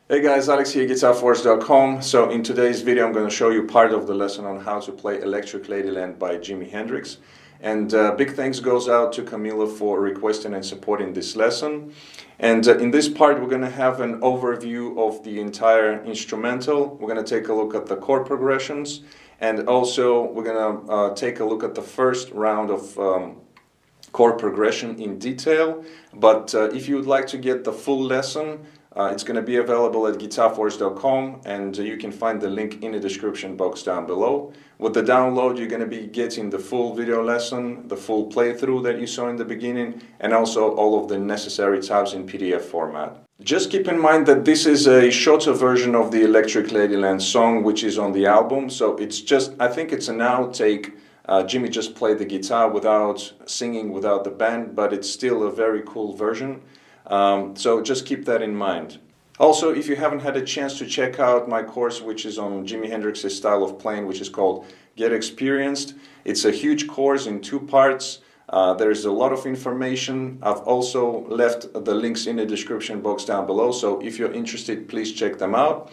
Hey guys, Alex here, GuitarForce.com. So in today's video I'm going to show you part of the lesson on how to play Electric Ladyland by Jimi Hendrix. And big thanks goes out to Camila for requesting and supporting this lesson. And in this part we're going to have an overview of the entire instrumental. We're going to take a look at the chord progressions, and also we're going to take a look at the first round of chord progression in detail. But if you would like to get the full lesson, it's going to be available at GuitarForce.com, and you can find the link in the description box down below. With the download, you're going to be getting the full video lesson, the full playthrough that you saw in the beginning, and also all of the necessary tabs in PDF format. Just keep in mind that this is a shorter version of the Electric Ladyland song, which is on the album, so it's just, I think it's an outtake. Jimmy just played the guitar without singing, without the band, but it's still a very cool version. So just keep that in mind. Also, if you haven't had a chance to check out my course, which is on Jimi Hendrix's style of playing, which is called Get Experienced, it's a huge course in 2 parts. There's a lot of information. I've also left the links in the description box down below, so if you're interested, please check them out.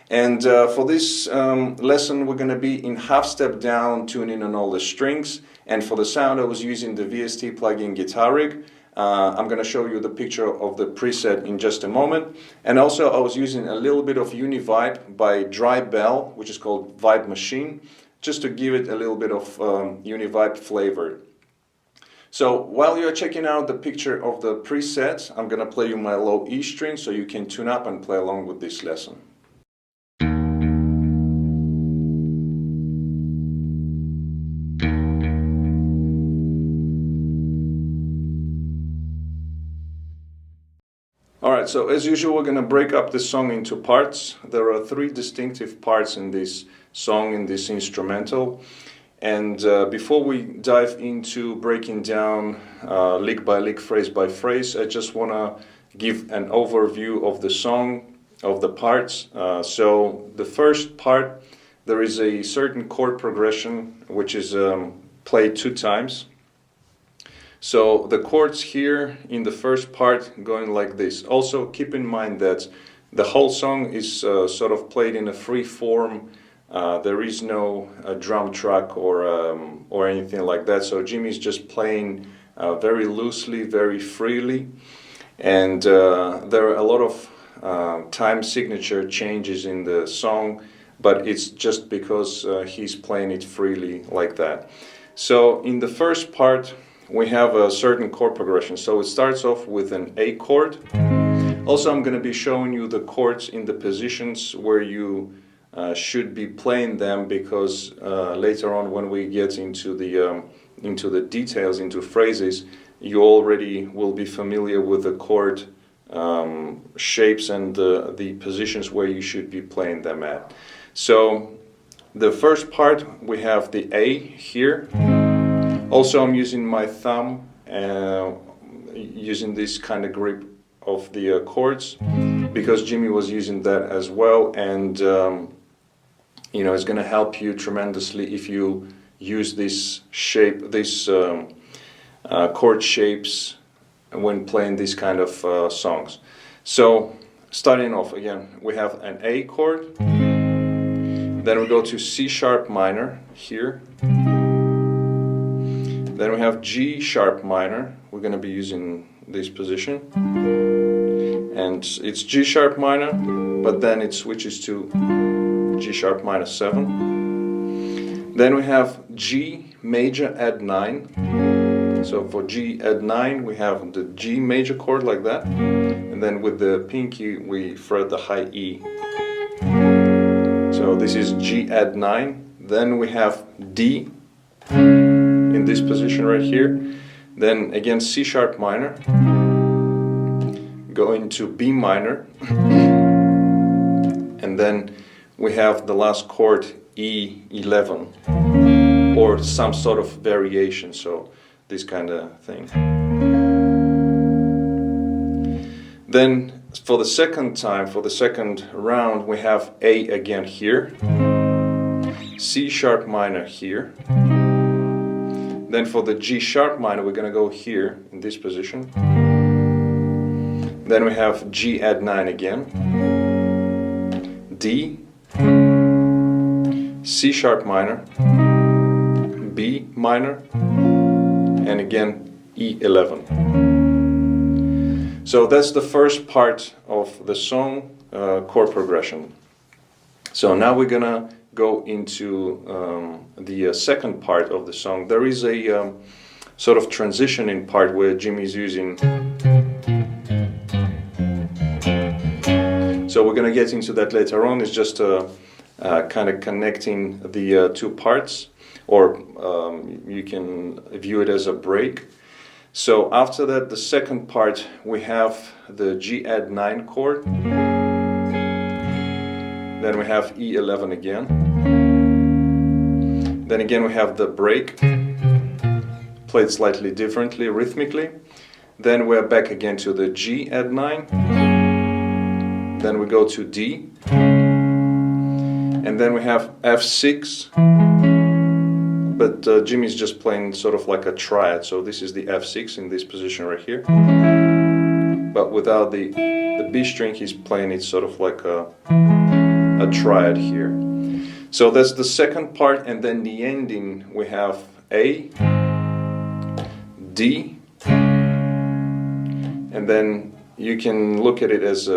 And for this lesson, we're going to be in half step down, tuning on all the strings. And for the sound, I was using the VST plugin Guitar Rig. I'm going to show you the picture of the preset in just a moment. And also I was using a little bit of Univibe by Dry Bell, which is called Vibe Machine, just to give it a little bit of Univibe flavor. So while you're checking out the picture of the preset, I'm going to play you my low E string so you can tune up and play along with this lesson. Alright, so as usual we're going to break up the song into parts. There are 3 distinctive parts in this song, in this instrumental. And before we dive into breaking down lick by lick, phrase by phrase, I just want to give an overview of the song, of the parts. So the first part, there is a certain chord progression which is played 2 times. So the chords here in the first part going like this. Also keep in mind that the whole song is sort of played in a free form. There is no drum track or anything like that. So Jimmy's just playing very loosely, very freely. And there are a lot of time signature changes in the song, but it's just because he's playing it freely like that. So in the first part, we have a certain chord progression. So it starts off with an A chord. Also, I'm going to be showing you the chords in the positions where you should be playing them, because later on when we get into the details, into phrases, you already will be familiar with the chord shapes and the positions where you should be playing them at. So the first part, we have the A here. Also, I'm using my thumb, using this kind of grip of the chords, because Jimmy was using that as well, and you know, it's going to help you tremendously if you use this shape, this chord shapes when playing these kind of songs. So, starting off again, we have an A chord, then we go to C sharp minor here. Then we have G sharp minor. We're going to be using this position, and it's G sharp minor, but then it switches to G sharp minor 7. Then we have G major add 9. So for G add 9 we have the G major chord like that, and then with the pinky we fret the high E. So this is G add 9. Then we have D in this position right here. Then again C sharp minor, go into B minor, and then we have the last chord E11 or some sort of variation, so this kind of thing. Then for the second time, for the second round, we have A again here, C sharp minor here. Then for the G sharp minor, we're going to go here in this position. Then we have G add 9 again. D, C sharp minor, B minor, and again E11. So that's the first part of the song, chord progression. So now we're gonna go into the second part of the song. There is a sort of transitioning part where Jimmy's using. So we're gonna get into that later on. It's just kind of connecting the two parts, or you can view it as a break. So after that, the second part, we have the G add 9 chord. Then we have E11 again. Then again we have the break, played slightly differently rhythmically. Then we're back again to the G add 9. Then we go to D. And then we have F6. But Jimmy's just playing sort of like a triad. So this is the F6 in this position right here. But without the B string, he's playing it sort of like a triad here. So that's the second part, and then the ending we have A, D, and then you can look at it as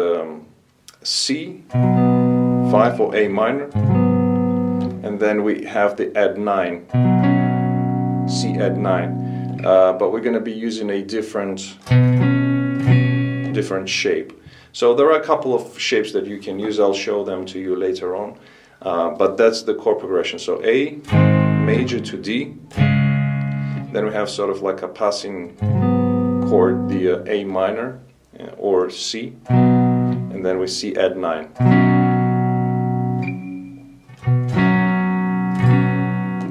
C, 5 or A minor, and then we have the add 9, C add 9, but we're going to be using a different shape. So there are a couple of shapes that you can use. I'll show them to you later on. But that's the chord progression. So A, major to D. Then we have sort of like a passing chord, the A minor or C. And then we C add 9.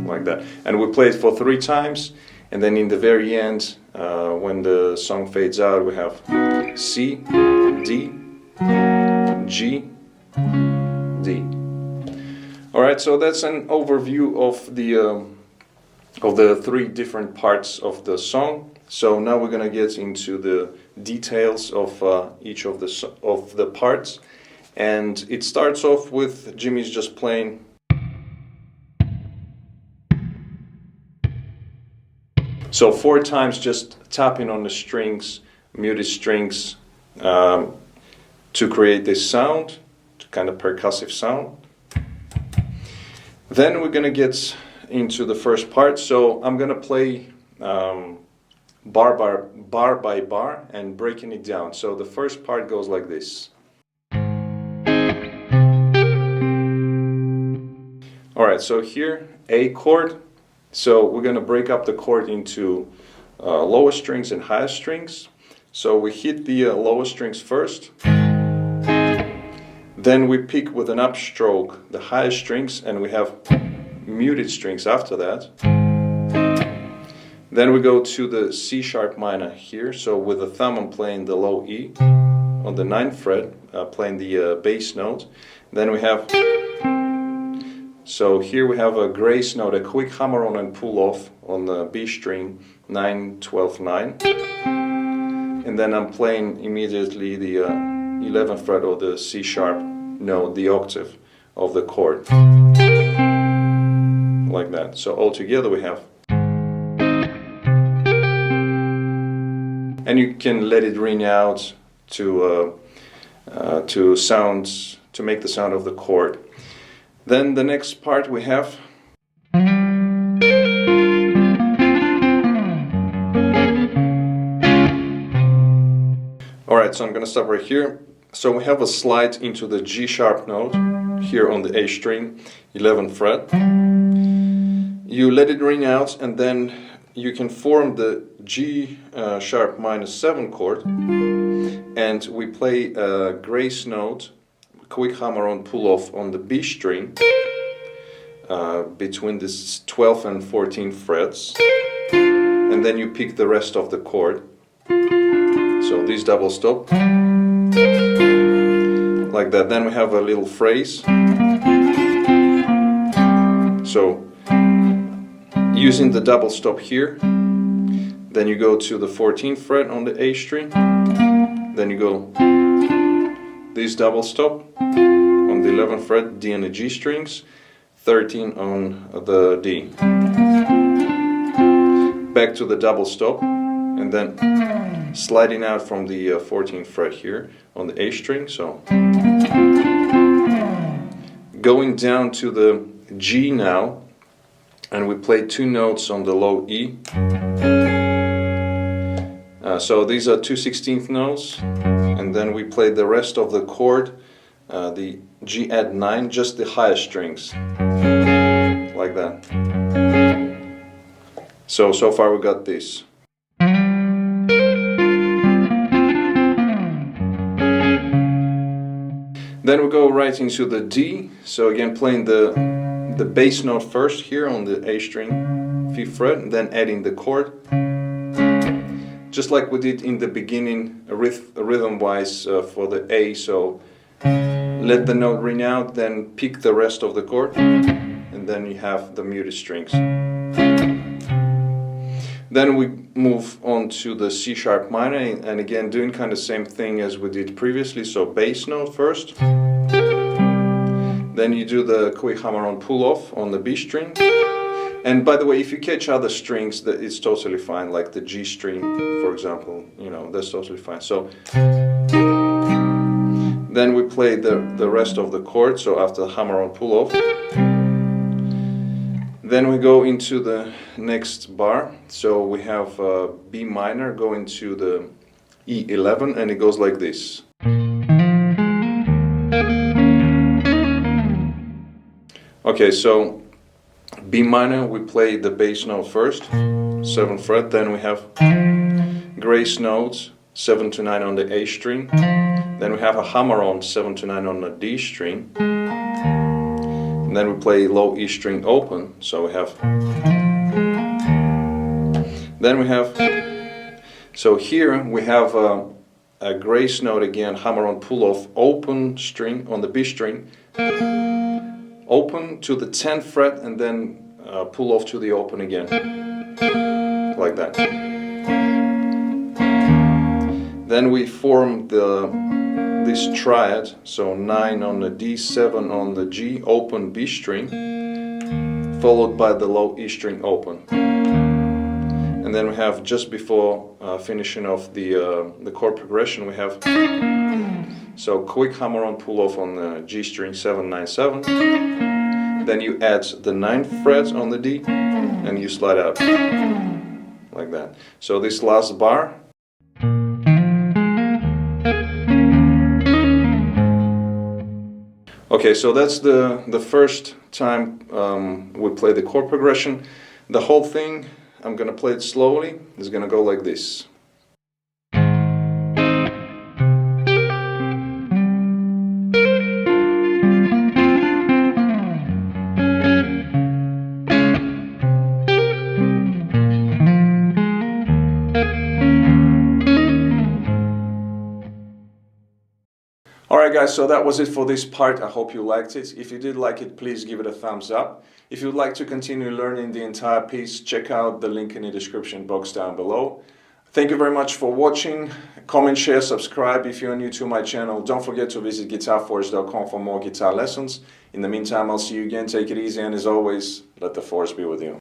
Like that. And we play it for 3 times. And then in the very end, when the song fades out, we have C, D, G, D. All right, so that's an overview of the 3 different parts of the song. So now we're gonna get into the details of each of the parts, and it starts off with Jimmy's just playing. So 4 times just tapping on the strings, muted strings, to create this sound, kind of percussive sound. Then we're gonna get into the first part. So I'm gonna play bar by bar and breaking it down. So the first part goes like this. All right, so here, A chord. So we're gonna break up the chord into lower strings and higher strings. So we hit the lower strings first. Then we pick with an upstroke the higher strings, and we have muted strings after that. Then we go to the C sharp minor here. So with the thumb I'm playing the low E on the 9th fret, playing the bass note. Then we have, so here we have a grace note, a quick hammer on and pull off on the B string, 9, 12, 9. And then I'm playing immediately the 11th fret of the C sharp note, the octave of the chord. Like that. So all together we have. And you can let it ring out to sounds, to make the sound of the chord. Then the next part we have. Alright, so I'm gonna stop right here. So we have a slide into the G sharp note here on the A string, 11th fret. You let it ring out, and then you can form the G sharp minus 7 chord, and we play a grace note, quick hammer on pull off on the B string between the 12th and 14th frets, and then you pick the rest of the chord. So this double stop, like that. Then we have a little phrase. So using the double stop here, then you go to the 14th fret on the A string, then you go this double stop on the 11th fret, D and the G strings, 13 on the D. Back to the double stop, and then sliding out from the 14th fret here on the A string. So going down to the G now, and we play 2 notes on the low E. So these are 2/16 notes, and then we play the rest of the chord, the G add 9, just the highest strings, like that. So far we got this. Then we go right into the D, so again playing the bass note first here on the A string, 5th fret, and then adding the chord. Just like we did in the beginning, rhythm-wise for the A, so let the note ring out, then pick the rest of the chord, and then you have the muted strings. Then we move on to the C sharp minor, and again doing kind of the same thing as we did previously, so bass note first. Then you do the quick hammer-on pull-off on the B string. And by the way, if you catch other strings, that it's totally fine, like the G string, for example, you know, that's totally fine. So then we play the rest of the chord, so after the hammer-on pull-off. Then we go into the next bar, so we have B minor going to the E11, and it goes like this. Okay, so B minor, we play the bass note first, 7th fret, then we have grace notes, 7 to 9 on the A string, then we have a hammer-on, 7 to 9 on the D string, and then we play low E string open, so we have, then we have, so here we have a grace note again, hammer-on pull-off, open string on the B string, open to the 10th fret, and then pull off to the open again, like that. Then we form this triad, so 9 on the D, 7 on the G, open B string, followed by the low E string open. And then we have, just before finishing off the chord progression, we have, so quick hammer-on pull-off on the G string, 7, 9, 7. Then you add the 9th fret on the D, and you slide out, like that. So this last bar. Okay, so that's the first time we play the chord progression. The whole thing, I'm going to play it slowly. It's going to go like this. Alright guys, so that was it for this part. I hope you liked it. If you did like it, please give it a thumbs up. If you'd like to continue learning the entire piece, check out the link in the description box down below. Thank you very much for watching. Comment, share, subscribe if you're new to my channel. Don't forget to visit GuitarForce.com for more guitar lessons. In the meantime, I'll see you again. Take it easy, and as always, let the force be with you.